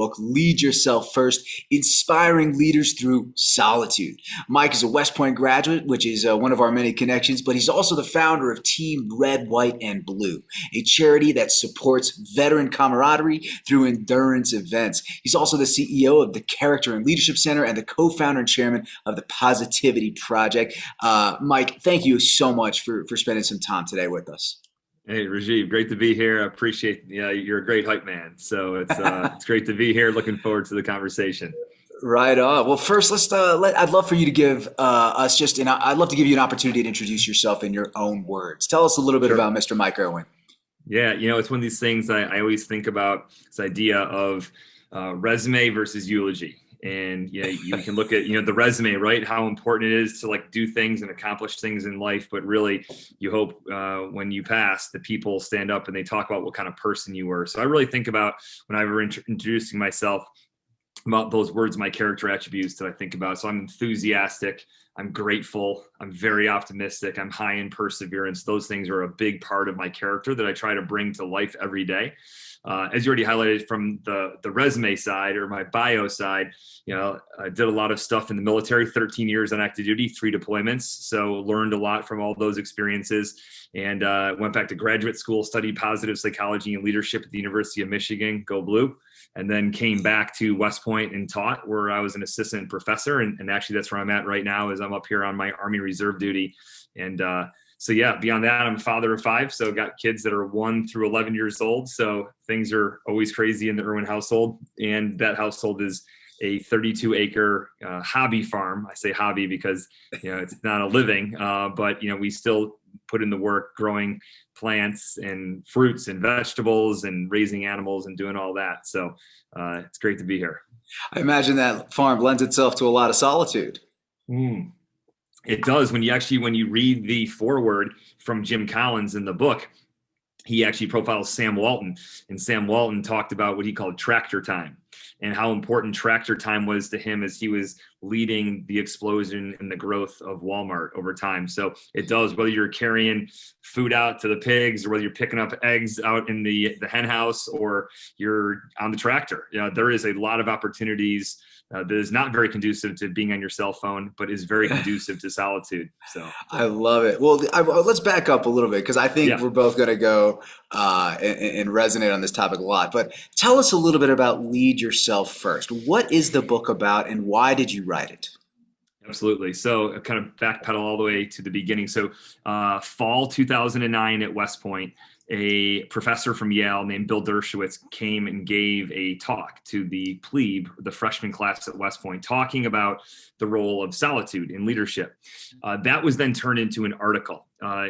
book, Lead Yourself First, Inspiring Leaders Through Solitude. Mike is a West Point graduate, which is one of our many connections, but he's also the founder of Team Red, White, and Blue, a charity that supports veteran camaraderie through endurance events. He's also the CEO of the Character and Leadership Center and the co-founder and chairman of the Positivity Project. Mike, thank you so much for spending some time today with us. Hey, Rajiv, great to be here. I appreciate, you're a great hype man. So it's great to be here. Looking forward to the conversation. Right on. Well, first, I'd love for you to give us I'd love to give you an opportunity to introduce yourself in your own words. Tell us a little bit Sure. about Mr. Mike Erwin. Yeah, it's one of these things I always think about, this idea of resume versus eulogy. And you can look at the resume, right? How important it is to do things and accomplish things in life. But really, you hope when you pass, the people stand up and they talk about what kind of person you were. So I really think about when I were introducing myself about those words, my character attributes that I think about. So I'm enthusiastic, I'm grateful, I'm very optimistic, I'm high in perseverance. Those things are a big part of my character that I try to bring to life every day. As you already highlighted from the resume side or my bio side, I did a lot of stuff in the military, 13 years on active duty, 3 deployments. So learned a lot from all those experiences, and went back to graduate school, studied positive psychology and leadership at the University of Michigan, go Blue, and then came back to West Point and taught, where I was an assistant professor. And actually that's where I'm at right now, is I'm up here on my Army Reserve duty. And so yeah, beyond that, I'm a father of 5. So got kids that are 1 through 11 years old. So things are always crazy in the Erwin household. And that household is a 32-acre hobby farm. I say hobby because, it's not a living, but, we still put in the work growing plants and fruits and vegetables and raising animals and doing all that. So it's great to be here. I imagine that farm lends itself to a lot of solitude. Mm. It does. When you read the foreword from Jim Collins in the book, he actually profiles Sam Walton, and Sam Walton talked about what he called tractor time and how important tractor time was to him as he was leading the explosion and the growth of Walmart over time. So it does, whether you're carrying food out to the pigs or whether you're picking up eggs out in the hen house or you're on the tractor, there is a lot of opportunities that is not very conducive to being on your cell phone, but is very conducive to solitude. So I love it. Well, let's back up a little bit because I think yeah. we're both going to go and resonate on this topic a lot. But tell us a little bit about Lead Yourself First. What is the book about and why did you write it? Absolutely. So kind of backpedal all the way to the beginning. So fall 2009 at West Point, a professor from Yale named Bill Dershowitz came and gave a talk to the plebe, the freshman class at West Point, talking about the role of solitude in leadership. That was then turned into an article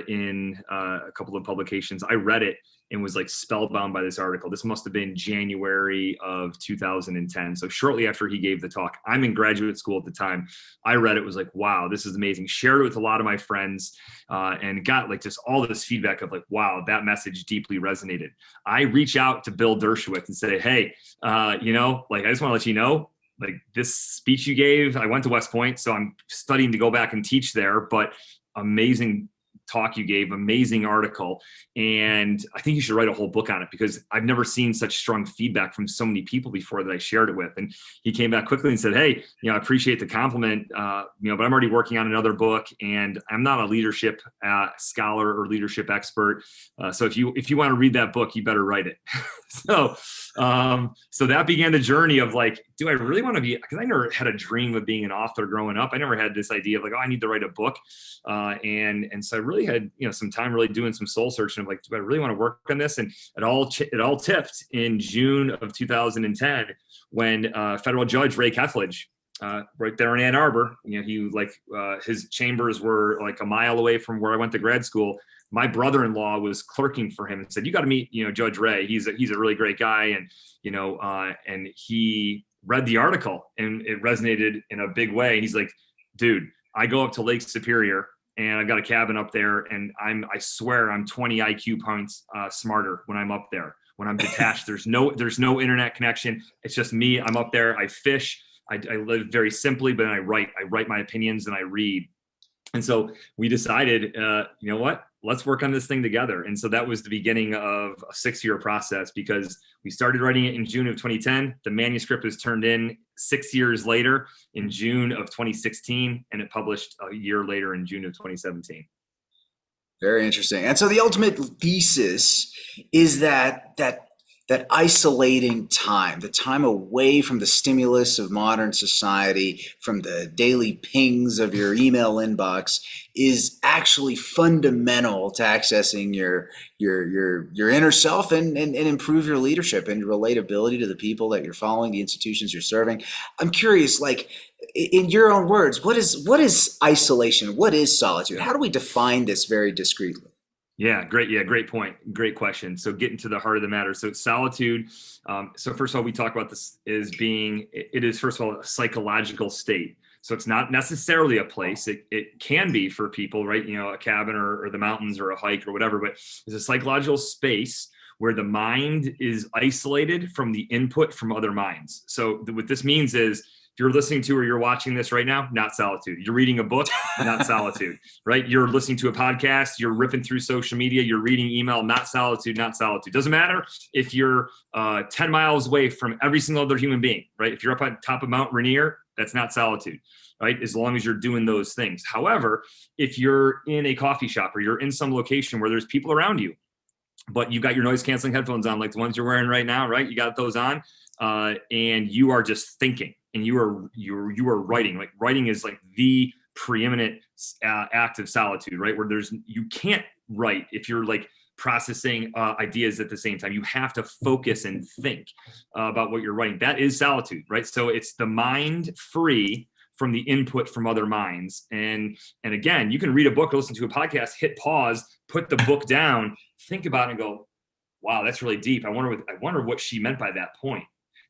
in a couple of publications. I read it and was spellbound by this article. This must have been January of 2010. So shortly after he gave the talk, I'm in graduate school at the time. I read it, was like, wow, this is amazing. Shared it with a lot of my friends and got just all this feedback of wow, that message deeply resonated. I reach out to Bill Dershowitz and say, hey, I just want to let you know, this speech you gave, I went to West Point, so I'm studying to go back and teach there, but amazing talk you gave, amazing article. And I think you should write a whole book on it because I've never seen such strong feedback from so many people before that I shared it with. And he came back quickly and said, hey, I appreciate the compliment, but I'm already working on another book and I'm not a leadership scholar or leadership expert. So if you want to read that book, you better write it. So that began the journey of do I really want to be, because I never had a dream of being an author growing up. I never had this idea of I need to write a book. And so I really had, some time really doing some soul searching of do I really want to work on this? And it all tipped in June of 2010 when federal judge Ray Kethledge, right there in Ann Arbor, his chambers were a mile away from where I went to grad school. My brother-in-law was clerking for him and said, you got to meet, Judge Ray. He's a really great guy. And, and he read the article and it resonated in a big way. He's like, dude, I go up to Lake Superior and I've got a cabin up there and I swear I'm 20 IQ points smarter when I'm up there. When I'm detached, there's no internet connection. It's just me. I'm up there. I fish. I live very simply, but then I write my opinions and I read. And so we decided, you know what? let's work on this thing together. And so that was the beginning of a 6-year process, because we started writing it in June of 2010. The manuscript was turned in 6 years later in June of 2016, and it published a year later in June of 2017. Very interesting. And so the ultimate thesis is that isolating time, the time away from the stimulus of modern society, from the daily pings of your email inbox, is actually fundamental to accessing your inner self and improve your leadership and your relatability to the people that you're following, the institutions you're serving. I'm curious, like, in your own words, what is isolation? What is solitude? How do we define this very discreetly? Yeah, great. Yeah, great point. Great question. So getting to the heart of the matter. So solitude. So first of all, we talk about this as being, it is first of all a psychological state. So it's not necessarily a place. It can be for people, right? You know, a cabin or the mountains or a hike or whatever, but it's a psychological space where the mind is isolated from the input from other minds. So what this means is, if you're listening to or you're watching this right now, not solitude. You're reading a book, not solitude, right? You're listening to a podcast, you're ripping through social media, you're reading email, not solitude, not solitude. Doesn't matter if you're 10 miles away from every single other human being, right? If you're up on top of Mount Rainier, that's not solitude, right? As long as you're doing those things. However, if you're in a coffee shop or you're in some location where there's people around you, but you got your noise canceling headphones on, like the ones you're wearing right now, right? You got those on, and you are just thinking, and you are writing. Like, writing is like the preeminent act of solitude, right? Where you can't write if you're like processing ideas at the same time. You have to focus and think about what you're writing. That is solitude, right? So it's the mind free from the input from other minds. And again, you can read a book or listen to a podcast, hit pause, put the book down, think about it and go, wow, that's really deep. I wonder what she meant by that point.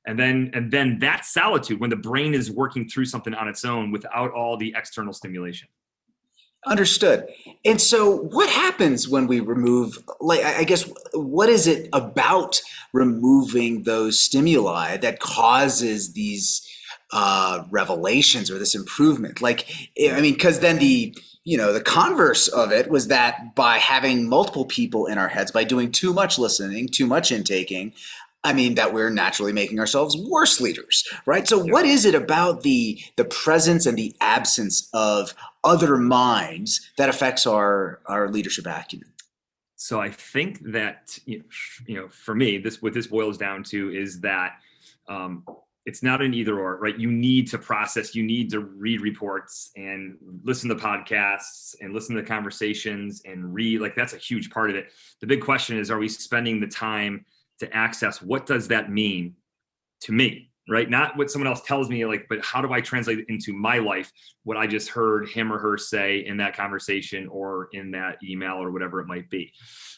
And then that's solitude, when the brain is working through something on its own without all the external stimulation. Understood. And so what happens when we remove, like, I guess, what is it about removing those stimuli that causes these revelations or this improvement? Like, I mean, because then the converse of it was that by having multiple people in our heads, by doing too much listening, too much intaking, I mean, that we're naturally making ourselves worse leaders, right? So what is it about the presence and the absence of other minds that affects our leadership acumen? So I think that, for me, what this boils down to is that it's not an either or, right? You need to process, you need to read reports and listen to podcasts and listen to conversations and read. Like, that's a huge part of it. The big question is, are we spending the time to access what does that mean to me, right? Not what someone else tells me, like, but how do I translate it into my life, what I just heard him or her say in that conversation or in that email or whatever it might be.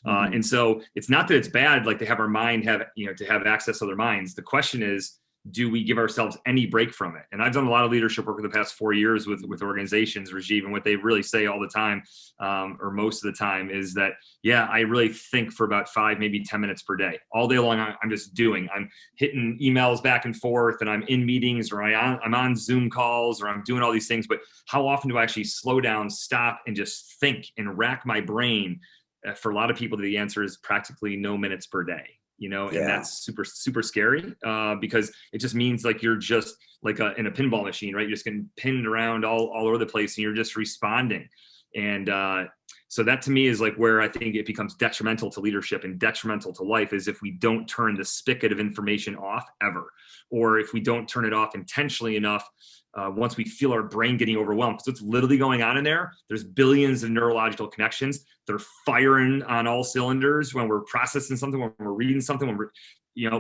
Mm-hmm. And so it's not that it's bad, like, to have our mind to have access to other minds. The question is, do we give ourselves any break from it? And I've done a lot of leadership work in the past 4 years with organizations, Rajiv, and what they really say all the time, or most of the time, is that, yeah, I really think for about 5, maybe 10 minutes per day. All day long, I'm just doing. I'm hitting emails back and forth, and I'm in meetings, or I'm on Zoom calls, or I'm doing all these things. But how often do I actually slow down, stop, and just think and rack my brain? For a lot of people, the answer is practically no minutes per day. And that's super, super scary, because it just means, like, you're just like in a pinball machine, right? You're just getting pinned around all over the place, and you're just responding. And so that, to me, is like where I think it becomes detrimental to leadership and detrimental to life, is if we don't turn the spigot of information off ever, or if we don't turn it off intentionally enough. Once we feel our brain getting overwhelmed, because what's literally going on in there's billions of neurological connections. They're firing on all cylinders when we're processing something, when we're reading something,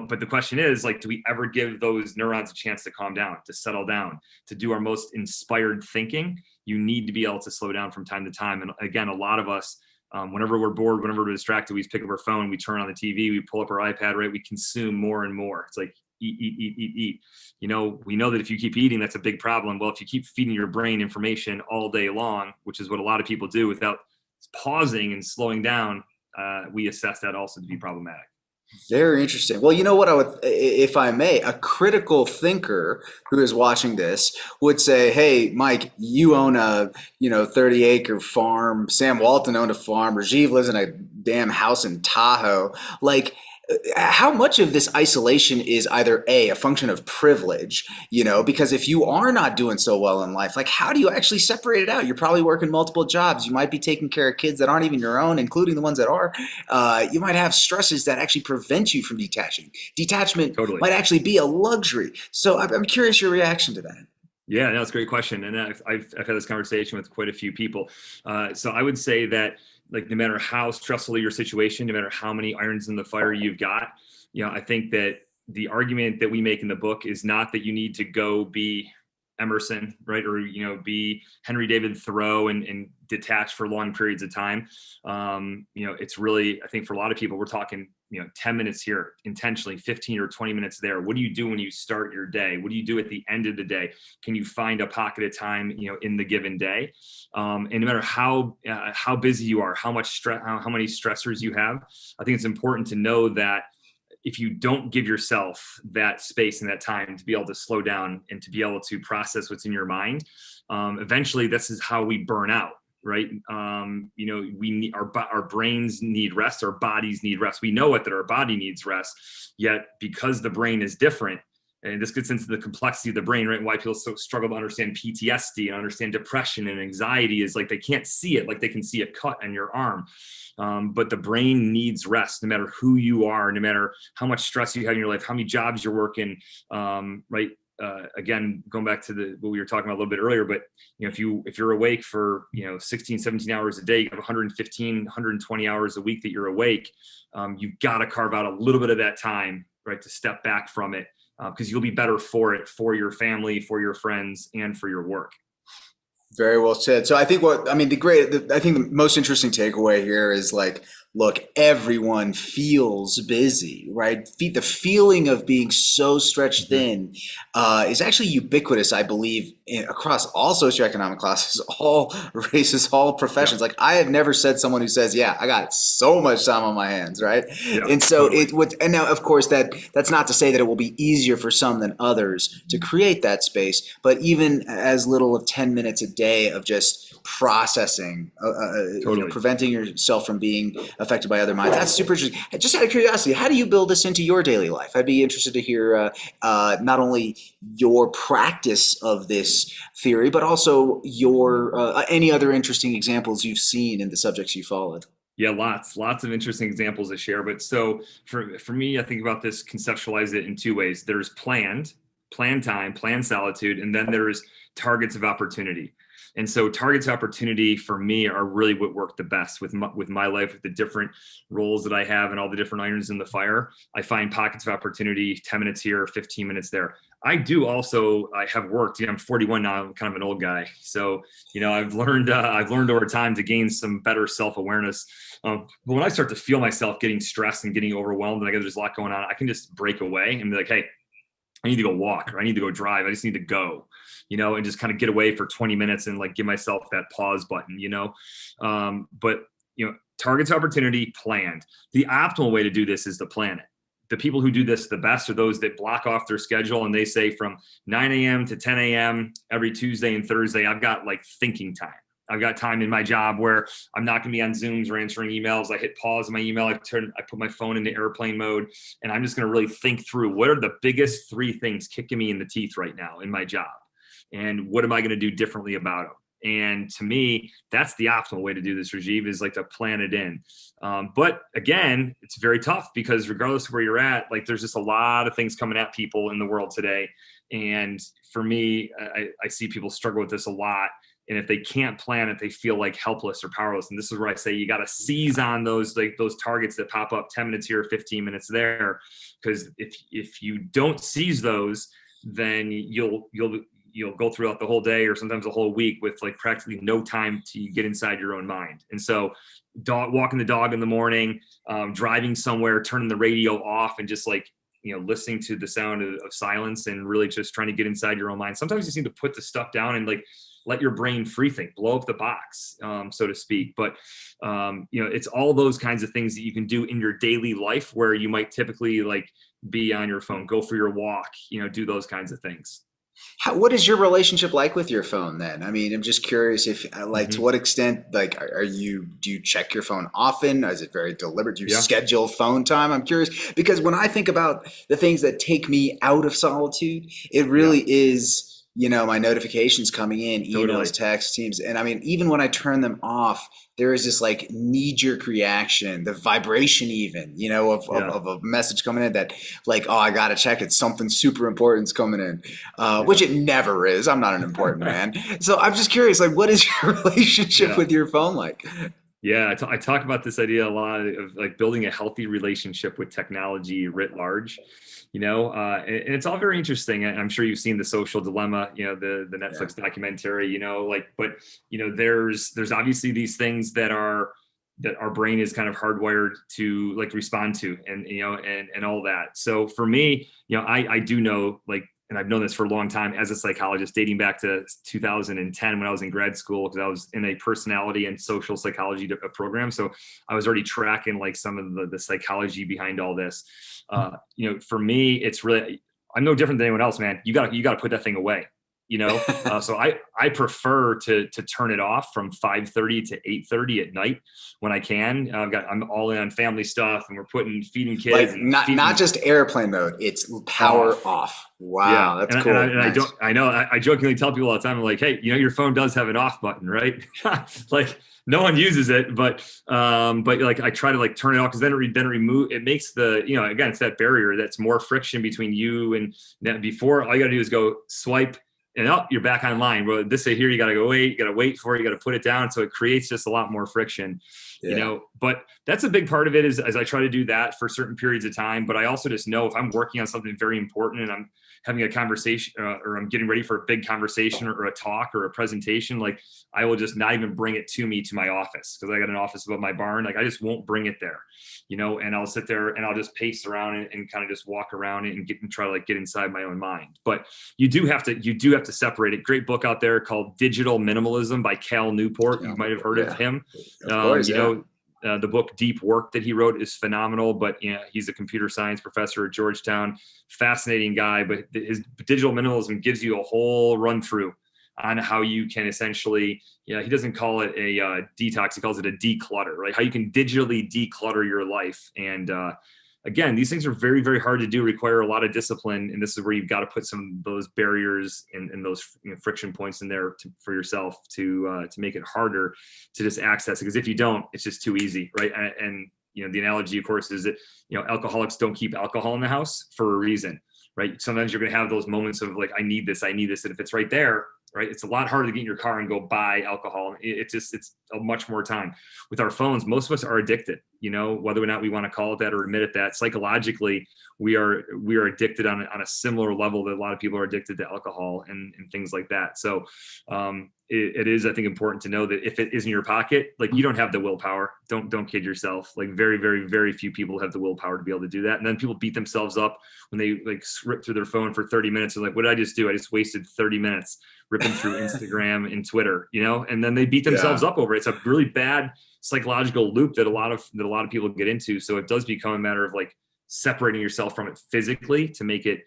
but the question is, like, do we ever give those neurons a chance to calm down, to settle down, to do our most inspired thinking? You need to be able to slow down from time to time. And again, a lot of us, whenever we're bored, whenever we're distracted, we pick up our phone, we turn on the TV, we pull up our iPad, right? We consume more and more. It's like, eat. We know that if you keep eating, that's a big problem. Well, if you keep feeding your brain information all day long, which is what a lot of people do without pausing and slowing down, we assess that also to be problematic. Very interesting. Well, you know what I would, if I may, a critical thinker who is watching this would say, "Hey, Mike, you own a, 30-acre farm. Sam Walton owned a farm. Rajiv lives in a damn house in Tahoe. Like, how much of this isolation is either a function of privilege, because if you are not doing so well in life, like how do you actually separate it out? You're probably working multiple jobs. You might be taking care of kids that aren't even your own, including the ones that are. You might have stresses that actually prevent you from detaching. Detachment Totally. might actually be a luxury. So I'm curious your reaction to that. Yeah, no, that's a great question, and I've had this conversation with quite a few people. So I would say that, like, no matter how stressful your situation, no matter how many irons in the fire you've got, I think that the argument that we make in the book is not that you need to go be Emerson, right, or be Henry David Thoreau and detach for long periods of time. It's really, I think for a lot of people, we're talking 10 minutes here intentionally, 15 or 20 minutes there. What do you do when you start your day? What do you do at the end of the day? Can you find a pocket of time in the given day? And no matter how busy you are, how much stress, how many stressors you have, I think it's important to know that if you don't give yourself that space and that time to be able to slow down and to be able to process what's in your mind, eventually this is how we burn out, right? We need our brains need rest, our bodies need rest. We know it, that our body needs rest, yet because the brain is different, and this gets into the complexity of the brain, right? Why people so struggle to understand PTSD and understand depression and anxiety is like they can't see it, like they can see a cut on your arm. But the brain needs rest, no matter who you are, no matter how much stress you have in your life, how many jobs you're working, right? Again, going back to what we were talking about a little bit earlier, but if you're awake for 16, 17 hours a day, you have 115, 120 hours a week that you're awake. You've got to carve out a little bit of that time, right, to step back from it, because you'll be better for it, for your family, for your friends, and for your work. Very well said. So I think I think the most interesting takeaway here is like, look, everyone feels busy, right? The feeling of being so stretched Mhm. thin is actually ubiquitous, I believe, across all socioeconomic classes, all races, all Yeah, professions. Like I have never said someone who says, "Yeah, I got so much time on my hands," right? yeah, And so totally. it would, and now of course that's not to say that it will be easier for some than others to create that space, but even as little of 10 minutes a day of just processing, Totally. preventing yourself from being affected by other minds. That's super interesting. Just out of curiosity, how do you build this into your daily life? I'd be interested to hear not only your practice of this theory, but also your any other interesting examples you've seen in the subjects you followed. Yeah, lots of interesting examples to share. But so for me, I think about this, conceptualize it in two ways. There's planned time, planned solitude, and then there's targets of opportunity. And so targets of opportunity for me are really what work the best with my life, with the different roles that I have and all the different irons in the fire. I find pockets of opportunity, 10 minutes here, 15 minutes there. I have worked, I'm 41 now, I'm kind of an old guy. So, I've learned over time to gain some better self-awareness. But when I start to feel myself getting stressed and getting overwhelmed, and there's a lot going on, I can just break away and be like, hey, I need to go walk, or I need to go drive. I just need to go, and just kind of get away for 20 minutes and like give myself that pause button. But, targets opportunity, planned. The optimal way to do this is to plan it. The people who do this the best are those that block off their schedule and they say from 9 a.m. to 10 a.m. every Tuesday and Thursday, I've got like thinking time. I've got time in my job where I'm not going to be on Zooms or answering emails. I hit pause on my email. I put my phone into airplane mode, and I'm just going to really think through what are the biggest three things kicking me in the teeth right now in my job, and what am I going to do differently about them. And to me, that's the optimal way to do this, Rajiv, is like to plan it in. But again, it's very tough because regardless of where you're at, like there's just a lot of things coming at people in the world today. And for me, I see people struggle with this a lot. And if they can't plan it, they feel like helpless or powerless. And this is where I say you got to seize on those targets that pop up 10 minutes here, 15 minutes there. Because if you don't seize those, then you'll go throughout the whole day or sometimes the whole week with like practically no time to get inside your own mind. And so walking the dog in the morning, driving somewhere, turning the radio off and just like, listening to the sound of silence and really just trying to get inside your own mind. Sometimes you just need to put the stuff down and like let your brain free think, blow up the box, so to speak. But it's all those kinds of things that you can do in your daily life where you might typically like be on your phone, go for your walk, do those kinds of things. What is your relationship like with your phone then? I mean, I'm just curious if, like, to Hmm. what extent, like, do you check your phone often? Is it very deliberate? Do you Yeah, schedule phone time? I'm curious because when I think about the things that take me out of solitude, it yeah, really is, my notifications coming in, emails, totally. texts, teams. And I mean, even when I turn them off, there is this like knee jerk reaction, the vibration, even, Yeah, of a message coming in that, like, oh, I got to check it. Something super important's coming in, yeah, which it never is. I'm not an important man. So I'm just curious, like, what is your relationship yeah. with your phone like? Yeah, I talk about this idea a lot of like building a healthy relationship with technology writ large, and it's all very interesting. I'm sure you've seen The Social Dilemma, the Yeah. Netflix documentary, but there's obviously these things that our brain is kind of hardwired to like respond to, and all that. So for me, I do know, like, and I've known this for a long time as a psychologist, dating back to 2010 when I was in grad school, because I was in a personality and social psychology program. So I was already tracking like some of the psychology behind all this. For me, it's really, I'm no different than anyone else, man. You got to put that thing away. So I prefer to turn it off from 5:30 to 8:30 at night when I can. I'm all in on family stuff, and we're feeding kids Like, and not feeding just airplane mode, it's power off. off. Yeah, Wow, that's and cool. I don't, Nice. I know, I jokingly tell people all the time, I'm like, hey, your phone does have an off button, right? Like no one uses it, but like I try to like turn it off because then remove it makes the, again, it's that barrier that's more friction between you and before. All you got to do is go swipe and you're back online. But this here, you got to go wait, you got to wait for it, you got to put it down, so it creates just a lot more friction. Yeah. But that's a big part of it is as I try to do that for certain periods of time. But I also just know if I'm working on something very important and I'm having a conversation or I'm getting ready for a big conversation or a talk or a presentation, like I will just not even bring it to my office because I got an office above my barn. Like I just won't bring it there, and I'll sit there and I'll just pace around it and kind of just walk around it and try to like get inside my own mind. But you do have to separate it. Great book out there called Digital Minimalism by Cal Newport. You Yeah. might have heard of Yeah. him. Of course. Yeah. The book Deep Work that he wrote is phenomenal, but he's a computer science professor at Georgetown. Fascinating guy, but his digital minimalism gives you a whole run through on how you can essentially, he doesn't call it a detox, he calls it a declutter, right? How you can digitally declutter your life. And again, these things are very, very hard to do, require a lot of discipline. And this is where you've got to put some of those barriers and those friction points in there for yourself to make it harder to just access it. Because if you don't, it's just too easy, right? And the analogy, of course, is that, alcoholics don't keep alcohol in the house for a reason, right? Sometimes you're going to have those moments of like, I need this. And if it's right there, right, it's a lot harder to get in your car and go buy alcohol. It's a much more time. With our phones, most of us are addicted, whether or not we want to call it that or admit it that psychologically we are addicted on a similar level that a lot of people are addicted to alcohol and things like that. So it is, I think, important to know that if it is in your pocket, like you don't have the willpower. Don't kid yourself. Like very, very, very few people have the willpower to be able to do that. And then people beat themselves up when they like rip through their phone for 30 minutes. They're like, what did I just do? I just wasted 30 minutes ripping through Instagram and Twitter, and then they beat themselves Yeah. up over it. It's a really bad psychological loop that a lot of people get into. So it does become a matter of like separating yourself from it physically to make it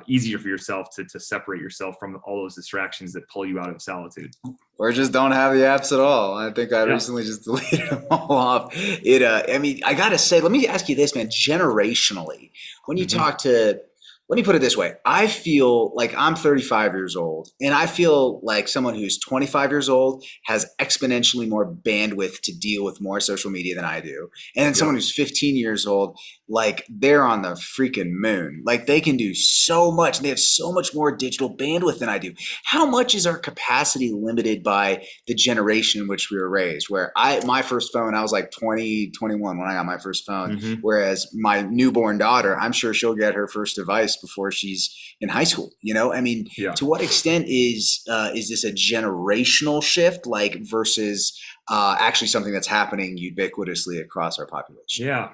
easier for yourself to separate yourself from all those distractions that pull you out of solitude. Or just don't have the apps at all. I think I Yeah. recently just deleted them all off. I mean, I gotta say, let me ask you this, man. Generationally, when you Hmm. talk to, let me put it this way. I feel like I'm 35 years old, and I feel like someone who's 25 years old has exponentially more bandwidth to deal with more social media than I do. And then someone Yep. who's 15 years old, like they're on the freaking moon. Like they can do so much, and they have so much more digital bandwidth than I do. How much is our capacity limited by the generation in which we were raised? Where my first phone, I was like 20, 21 when I got my first phone. Hmm. Whereas my newborn daughter, I'm sure she'll get her first device before she's in high school. I mean, Yeah. to what extent is this a generational shift, like versus actually something that's happening ubiquitously across our population? Yeah.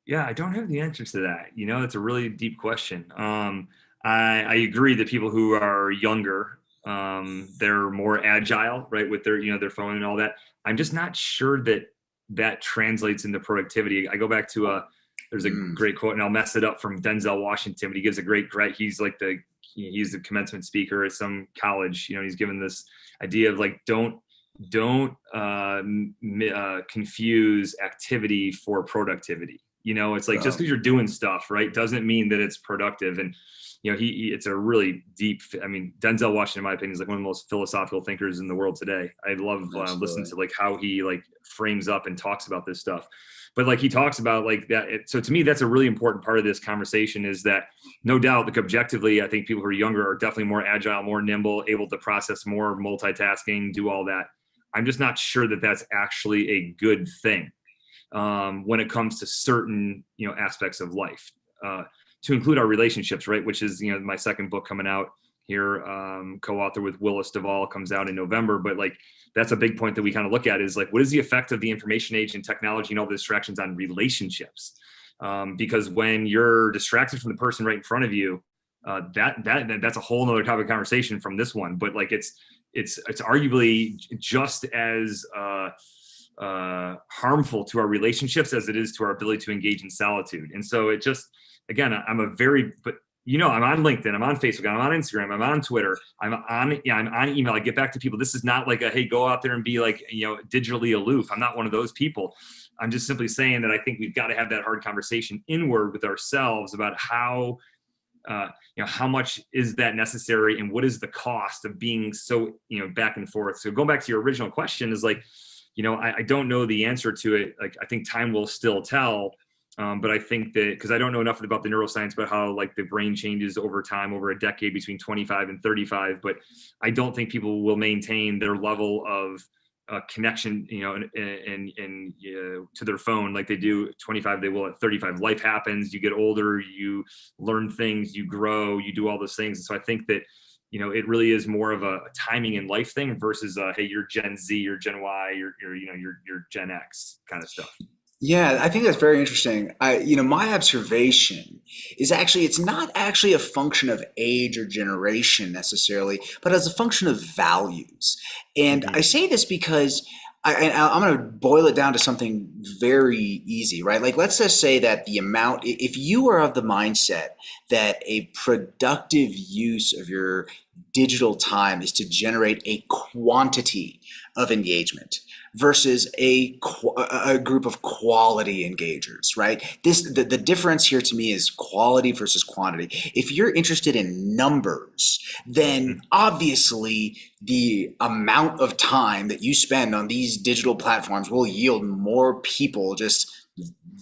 Yeah, I don't have the answer to that. It's a really deep question. I agree that people who are younger They're more agile, right, with their, their phone and all that. I'm just not sure that that translates into productivity. I go back to there's a Mm, great quote, and I'll mess it up, from Denzel Washington, but he gives a great, he's like he's the commencement speaker at some college. He's given this idea of like, don't confuse activity for productivity. It's like, just bro. because you're doing stuff, right, doesn't mean that it's productive. And it's a really deep, I mean, Denzel Washington, in my opinion, is like one of the most philosophical thinkers in the world today. I love listening Absolutely. to like how he like frames up and talks about this stuff. But like he talks about like that. So to me, that's a really important part of this conversation, is that no doubt, like objectively, I think people who are younger are definitely more agile, more nimble, able to process more, multitasking, do all that. I'm just not sure that that's actually a good thing when it comes to certain aspects of life. To include our relationships, right? Which is my second book coming out here, co-author with Willis Duvall, comes out in November. But like that's a big point that we kind of look at, is like, what is the effect of the information age and technology and all the distractions on relationships? Because when you're distracted from the person right in front of you, that's a whole nother topic of conversation from this one. But like it's arguably just as harmful to our relationships as it is to our ability to engage in solitude. And so it just, again, I'm on LinkedIn, I'm on Facebook, I'm on Instagram, I'm on Twitter, I'm on email. I get back to people. This is not like hey, go out there and be like, digitally aloof. I'm not one of those people. I'm just simply saying that I think we've got to have that hard conversation inward with ourselves about how much is that necessary, and what is the cost of being so, back and forth. So going back to your original question, is like, I don't know the answer to it. Like, I think time will still tell. But I think that, because I don't know enough about the neuroscience, about how like the brain changes over time, over a decade, between 25 and 35, but I don't think people will maintain their level of connection, and to their phone like they do at 25. They will at 35. Life happens. You get older. You learn things. You grow. You do all those things. And so I think that it really is more of a timing in life thing versus hey, you're Gen Z, you're Gen Y, you're Gen X kind of stuff. Yeah, I think that's very interesting. My observation is actually it's not actually a function of age or generation necessarily, but as a function of values. And I Mm-hmm. say this because I'm going to boil it down to something very easy, right? Like, let's just say that if you are of the mindset that a productive use of your digital time is to generate a quantity of engagement versus a group of quality engagers, right? The difference here to me is quality versus quantity. If you're interested in numbers, then obviously the amount of time that you spend on these digital platforms will yield more people just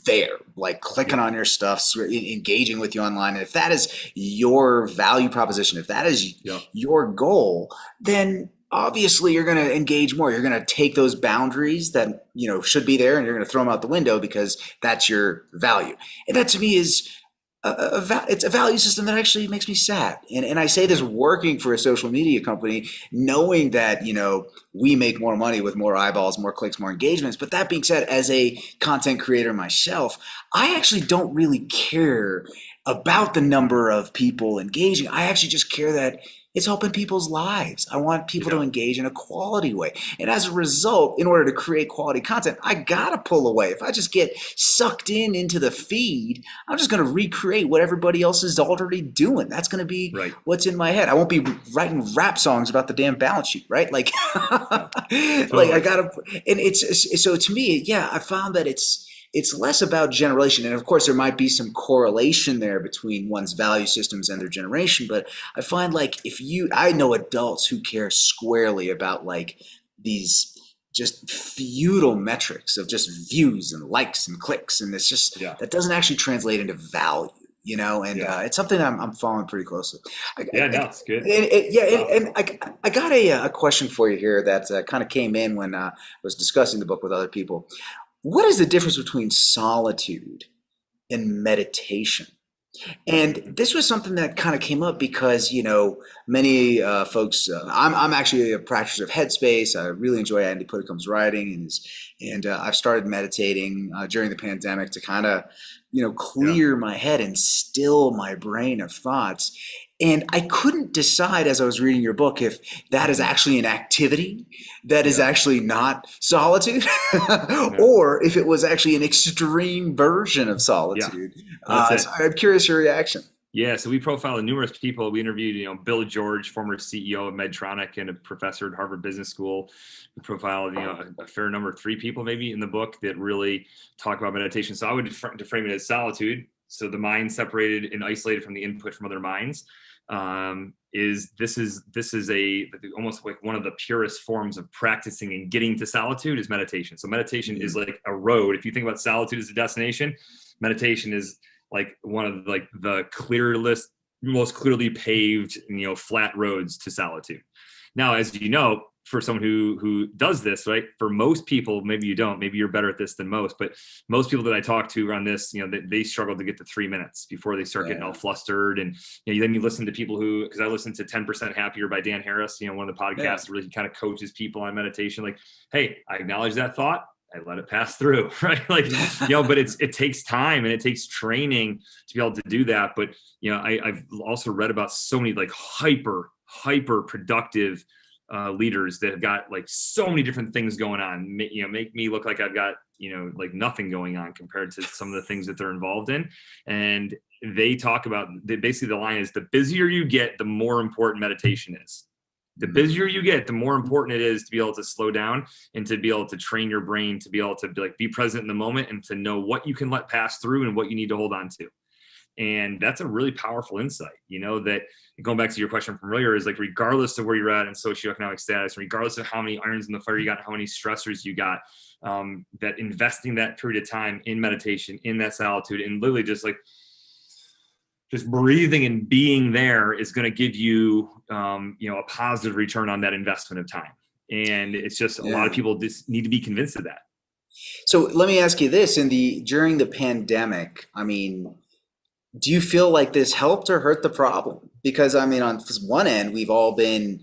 there, like clicking Yep. on your stuff, engaging with you online. And if that is your value proposition, if that is Yep. your goal, then obviously you're going to engage more. You're going to take those boundaries that should be there, and you're going to throw them out the window because that's your value. And that to me is it's a value system that actually makes me sad. And I say this Mm-hmm. working for a social media company, knowing that we make more money with more eyeballs, more clicks, more engagements. But that being said, as a content creator myself, I actually don't really care about the number of people engaging. I actually just care that it's helping people's lives. I want people to Yeah. engage in a quality way. And as a result, in order to create quality content, I gotta pull away. If I just get sucked into the feed, I'm just going to recreate what everybody else is already doing. That's going to be Right. what's in my head. I won't be writing rap songs about the damn balance sheet, right? Like, like I Totally. gotta, and it's so to me, yeah, I found that it's less about generation, and of course there might be some correlation there between one's value systems and their generation. But I find like I know adults who care squarely about like these just feudal metrics of just views and likes and clicks, and it's just Yeah. that doesn't actually translate into value, and Yeah. it's something I'm following pretty closely. Yeah. No, it's good. Yeah, Powerful. and I got a question for you here that kind of came in when I was discussing the book with other people. What is the difference between solitude and meditation? And Mhm. this was something that kind of came up because many folks. I'm actually a practitioner of Headspace. I really enjoy Andy Puddicombe's writing, and I've started meditating during the pandemic to kind of Yeah. clear my head and still my brain of thoughts. And I couldn't decide as I was reading your book if that is Mhm. actually an activity that is Yeah. actually not solitude, Yeah. or if it was actually an extreme version of Yeah. solitude. That's So it. I'm curious your reaction. Yeah, so we profiled numerous people. We interviewed, Bill George, former CEO of Medtronic and a professor at Harvard Business School. We profiled, a fair number, three people maybe in the book that really talk about meditation. So I would frame it as solitude. So the mind separated and isolated from the input from other minds. Is this is a almost like one of the purest forms of practicing and getting to solitude is meditation. So meditation is Mm, like a road. If you think about solitude as a destination, meditation is like one of like the clearest, most clearly paved, flat roads to solitude. Now, as you know, for someone who does this, right? For most people, maybe you don't, maybe you're better at this than most, but most people that I talk to around this, they struggle to get to 3 minutes before they start getting all yeah. flustered. And then you listen to people who, because I listen to 10% Happier by Dan Harris, one of the Yeah. podcasts that really kind of coaches people on meditation. Like, hey, I acknowledge that thought. I let it pass through, right? Like, but it takes time and it takes training to be able to do that. But I've also read about so many like hyper productive leaders that have got like so many different things going on. Make me look like I've got like nothing going on compared to some of the things that they're involved in. And they talk about basically the line is the busier you get, the more important meditation is. The busier you get, the more important it is to be able to slow down and to be able to train your brain to be able to be present in the moment and to know what you can let pass through and what you need to hold on to. And that's a really powerful insight, that going back to your question from earlier is like, regardless of where you're at in socioeconomic status, regardless of how many irons in the fire you got, how many stressors you got, that investing that period of time in meditation, in that solitude, and literally just breathing and being there is going to give you, a positive return on that investment of time. And it's just a lot of Yeah. people just need to be convinced of that. So let me ask you this: during the pandemic, I mean, do you feel like this helped or hurt the problem? Because I mean, on one end, we've all been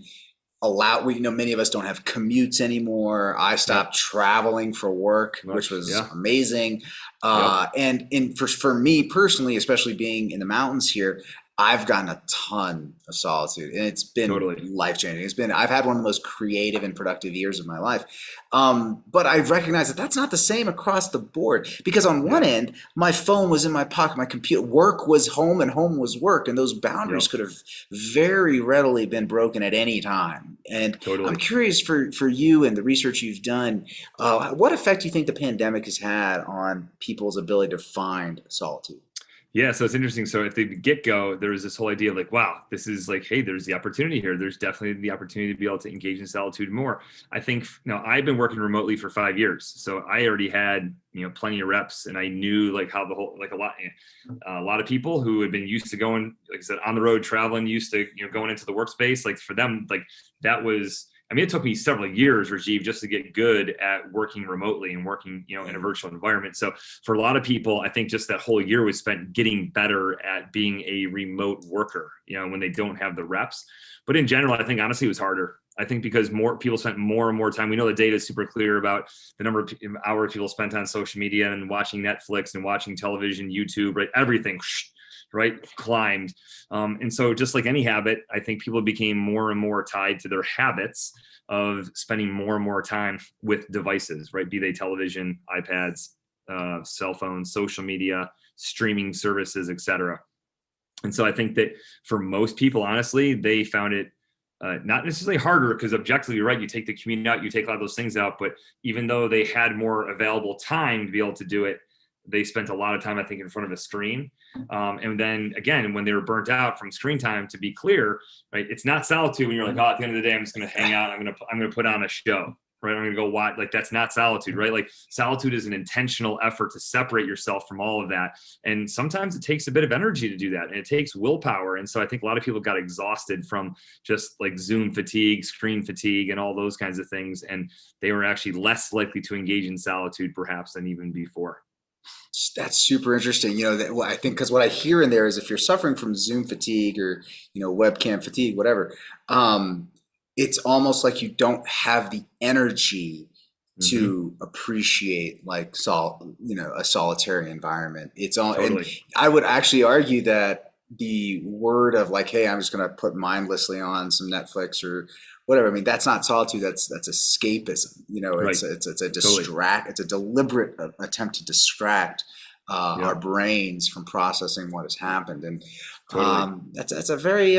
allowed. Many of us don't have commutes anymore. I Yep. stopped traveling for work, which Much. was Yeah. amazing. Yep. For me personally, especially being in the mountains here, I've gotten a ton of solitude, and it's been Totally. life changing. I've had one of the most creative and productive years of my life. But I recognize that that's not the same across the board, because on one Yeah. end, my phone was in my pocket, my computer, work was home, and home was work, and those boundaries Yep. could have very readily been broken at any time. And I'm Totally. curious for you and the research you've done, what effect do you think the pandemic has had on people's ability to find solitude? Yeah, so it's interesting. So at the get-go, there was this whole idea of like, wow, this is like, hey, there's the opportunity here. There's definitely the opportunity to be able to engage in solitude more. I think, I've been working remotely for 5 years, so I already had, plenty of reps, and I knew like how the whole, like a lot of people who had been used to going, like I said, on the road, traveling, used to, going into the workspace, like for them, like that was, I mean, it took me several years, Rajiv, just to get good at working remotely and working, in a virtual environment. So for a lot of people, I think just that whole year was spent getting better at being a remote worker, when they don't have the reps. But in general, I think honestly it was harder. I think because more people spent more and more time. We know the data is super clear about the number of hours people spent on social media and watching Netflix and watching television, YouTube, right? Everything, right, climbed. And so just like any habit, I think people became more and more tied to their habits of spending more and more time with devices, right? Be they television, iPads, cell phones, social media, streaming services, etc. And so I think that for most people, honestly, they found it not necessarily harder, because objectively, you're right, you take the commute out, you take a lot of those things out, but even though they had more available time to be able to do it, they spent a lot of time, I think, in front of a screen. And then again, when they were burnt out from screen time, to be clear, right, it's not solitude when you're like, oh, at the end of the day, I'm just going to hang out. I'm going to put on a show, right? I'm going to go watch. Like, that's not solitude, right? Like, solitude is an intentional effort to separate yourself from all of that. And sometimes it takes a bit of energy to do that, and it takes willpower. And so I think a lot of people got exhausted from just like Zoom fatigue, screen fatigue, and all those kinds of things. And they were actually less likely to engage in solitude perhaps than even before. That's super interesting. I think because what I hear in there is if you're suffering from Zoom fatigue or webcam fatigue, whatever, it's almost like you don't have the energy Mm-hmm. to appreciate a solitary environment. It's all, and Totally. I would actually argue that the word of like, hey, I'm just going to put mindlessly on some Netflix or whatever. I mean, that's not solitude. That's escapism. You know, Right. Totally. it's a deliberate attempt to distract our Yep. brains from processing what has happened. And Totally. that's a very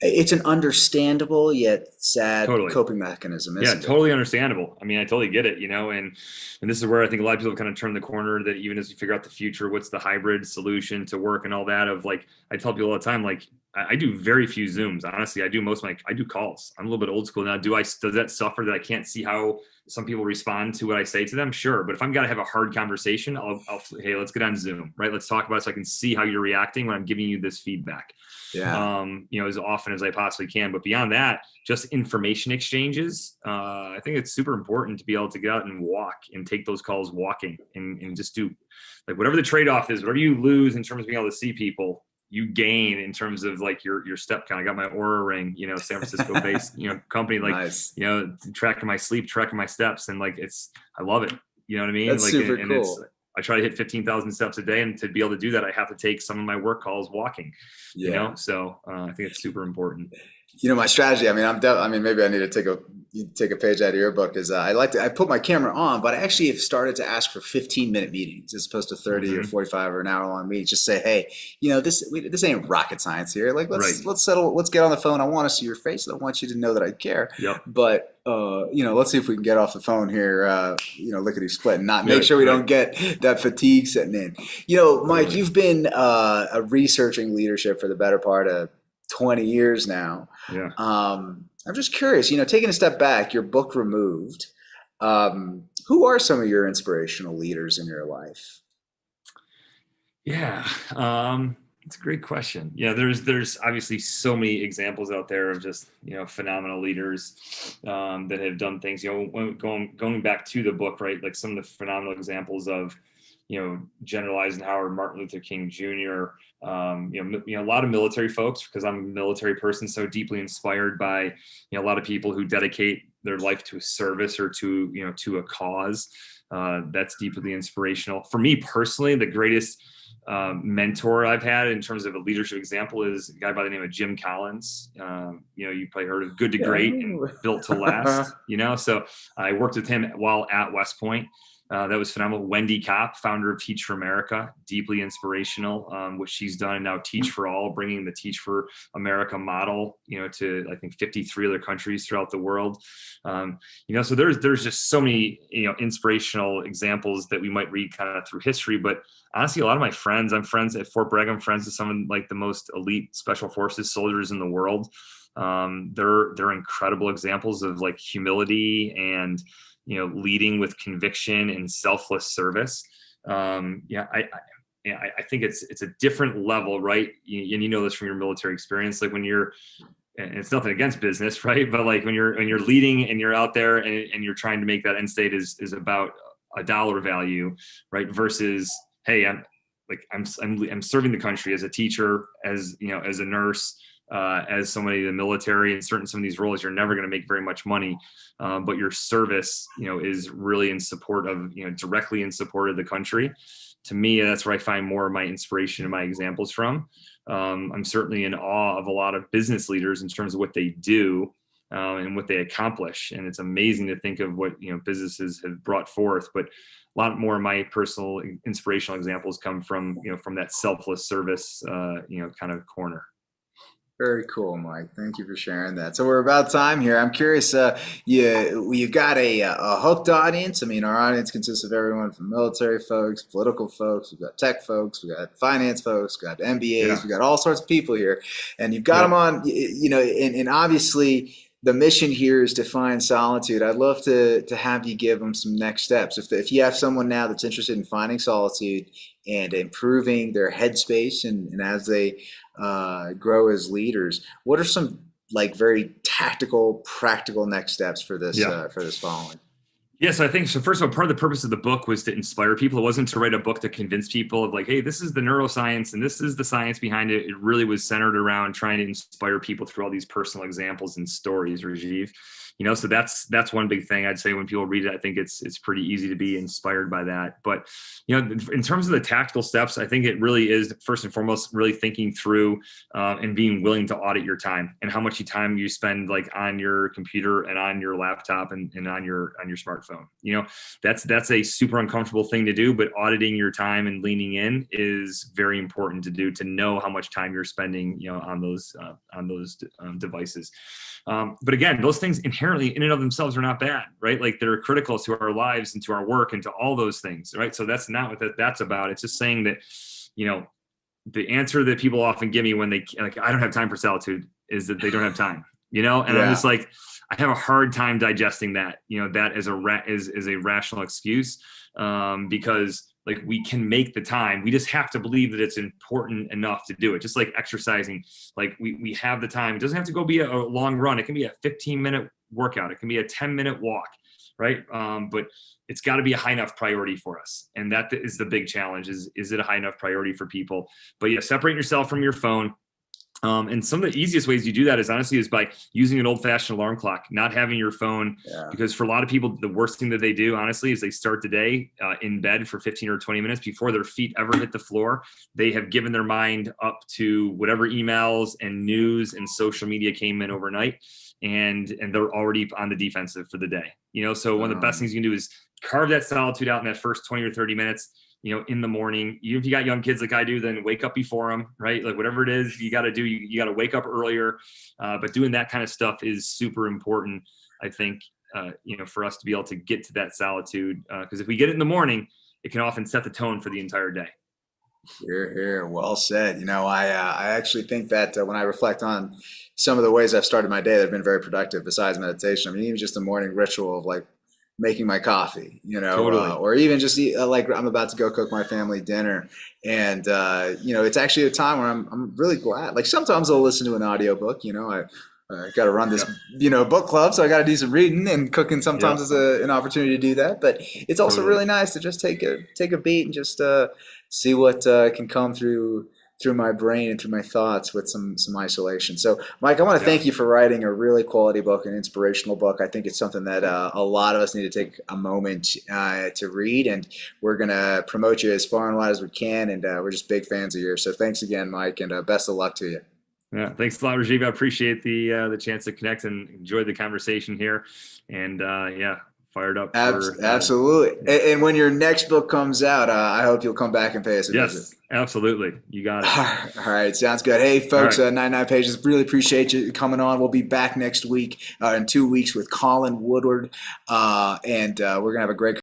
it's an understandable yet sad Totally. coping mechanism, Yeah, isn't it? totally understandable. I mean, I totally get it, and this is where I think a lot of people kind of turn the corner that even as you figure out the future, what's the hybrid solution to work and all that of like, I tell people all the time, like I do very few Zooms. Honestly, I do calls. I'm a little bit old school now. Does that suffer that I can't see how some people respond to what I say to them? Sure. But if I'm got to have a hard conversation, hey, let's get on Zoom, right? Let's talk about it so I can see how you're reacting when I'm giving you this feedback, Yeah. as often as I possibly can. But beyond that, just information exchanges. I think it's super important to be able to get out and walk and take those calls walking and just do like whatever the trade-off is, whatever you lose in terms of being able to see people, you gain in terms of like your step count. I got my Aura ring, San Francisco based, company, like, Nice. tracking my sleep, tracking my steps. And like, I love it. You know what I mean? That's Like, super and it's, cool. I try to hit 15,000 steps a day. And to be able to do that, I have to take some of my work calls walking, Yeah. so I think it's super important. You know, my strategy, I mean, I mean, maybe I need to take a page out of your book is I put my camera on, but I actually have started to ask for 15-minute meetings as opposed to 30 or Hmm. 45 or an hour long meetings. Just say, hey, this ain't rocket science here. Like, Right. let's get on the phone. I want to see your face. I want you to know that I care. Yep. But, let's see if we can get off the phone here, lickety split and not make Right. sure we Right. don't get that fatigue setting in. You know, Mike, Totally. you've been researching leadership for the better part of 20 years now. Yeah. I'm just curious, taking a step back, your book removed, who are some of your inspirational leaders in your life? Yeah. It's a great question. Yeah. There's obviously so many examples out there of just, phenomenal leaders, that have done things, going back to the book, right? Like some of the phenomenal examples of, General Eisenhower, Martin Luther King Jr., a lot of military folks, because I'm a military person, so deeply inspired by, a lot of people who dedicate their life to a service or to a cause. That's deeply inspirational. For me personally, the greatest mentor I've had in terms of a leadership example is a guy by the name of Jim Collins. You probably heard of Good to Yeah. Great and Built to Last, so I worked with him while at West Point. That was phenomenal. Wendy Kopp, founder of Teach for America, deeply inspirational, what she's done, and now Teach for All, bringing the Teach for America model, to I think 53 other countries throughout the world. So there's just so many, inspirational examples that we might read kind of through history. But honestly, a lot of my friends, I'm friends at Fort Bragg. I'm friends with some of like the most elite special forces soldiers in the world. They're incredible examples of like humility and leading with conviction and selfless service. I think it's a different level, right? And you know this from your military experience. Like when you're, and it's nothing against business, right? But like when you're leading and you're out there and you're trying to make that end state is about a dollar value, right? Versus, hey, I'm serving the country as a teacher, as a nurse, as somebody in the military, and certain some of these roles, you're never going to make very much money, but your service, is really in support of, directly in support of the country. To me, that's where I find more of my inspiration and my examples from. I'm certainly in awe of a lot of business leaders in terms of what they do, and what they accomplish, and it's amazing to think of what businesses have brought forth. But a lot more of my personal inspirational examples come from from that selfless service, kind of corner. Very cool, Mike. Thank you for sharing that. So we're about time here. I'm curious. You've got a hooked audience. I mean, our audience consists of everyone from military folks, political folks. We've got tech folks. We've got finance folks. We've got MBAs. Yeah. We've got all sorts of people here, and you've got them Yep. on. And obviously the mission here is to find solitude. I'd love to have you give them some next steps. If you have someone now that's interested in finding solitude and improving their headspace, and as they grow as leaders, what are some like very tactical, practical next steps Yeah. for this following? Yeah, so I think so. First of all, part of the purpose of the book was to inspire people. It wasn't to write a book to convince people of like, hey, this is the neuroscience and this is the science behind it. It really was centered around trying to inspire people through all these personal examples and stories, Rajiv. So that's one big thing I'd say when people read it. I think it's pretty easy to be inspired by that. But in terms of the tactical steps, I think it really is first and foremost really thinking through and being willing to audit your time and how much time you spend like on your computer and on your laptop and on your smartphone. That's a super uncomfortable thing to do, but auditing your time and leaning in is very important to do, to know how much time you're spending on those devices. But again, those things inherently in and of themselves are not bad, right? Like they're critical to our lives and to our work and to all those things, right? So that's not what that's about. It's just saying that, the answer that people often give me when they like, I don't have time for solitude, is that they don't have time, and I'm just like, I have a hard time digesting that, that is a rational excuse, because like we can make the time. We just have to believe that it's important enough to do it. Just like exercising, like we have the time. It doesn't have to go be a long run. It can be a 15-minute workout. It can be a 10-minute walk, right? But it's got to be a high enough priority for us. And that is the big challenge, is it a high enough priority for people? But yeah, separate yourself from your phone. And some of the easiest ways you do that is honestly by using an old-fashioned alarm clock, not having your phone, because for a lot of people, the worst thing that they do, honestly, is they start the day in bed for 15 or 20 minutes before their feet ever hit the floor. They have given their mind up to whatever emails and news and social media came in overnight, and they're already on the defensive for the day. So one of the best things you can do is carve that solitude out in that first 20 or 30 minutes. In the morning. Even if you got young kids like I do, then wake up before them, right? Like whatever it is you got to do, you got to wake up earlier. But doing that kind of stuff is super important, I think, for us to be able to get to that solitude. Because if we get it in the morning, it can often set the tone for the entire day. Here. Well said. I actually think that when I reflect on some of the ways I've started my day that have been very productive besides meditation, I mean, even just the morning ritual of like making my coffee, Totally. or even just like I'm about to go cook my family dinner. And, it's actually a time where I'm really glad. Like sometimes I'll listen to an audiobook, I got to run this, book club. So I got to do some reading, and cooking sometimes is an opportunity to do that. But it's also Totally. really nice to just take a beat and just see what can come through my brain and through my thoughts with some isolation. So, Mike, I want to thank you for writing a really quality book, an inspirational book. I think it's something that a lot of us need to take a moment to read, and we're going to promote you as far and wide as we can, and we're just big fans of yours. So thanks again, Mike, and best of luck to you. Yeah, thanks a lot, Rajiv. I appreciate the chance to connect and enjoy the conversation here. And fired up for Absolutely. And when your next book comes out, I hope you'll come back and pay us a visit. Yes, absolutely. You got it. All right. Sounds good. Hey, folks, Right. 99 Pages, really appreciate you coming on. We'll be back next week, in 2 weeks, with Colin Woodward. And we're going to have a great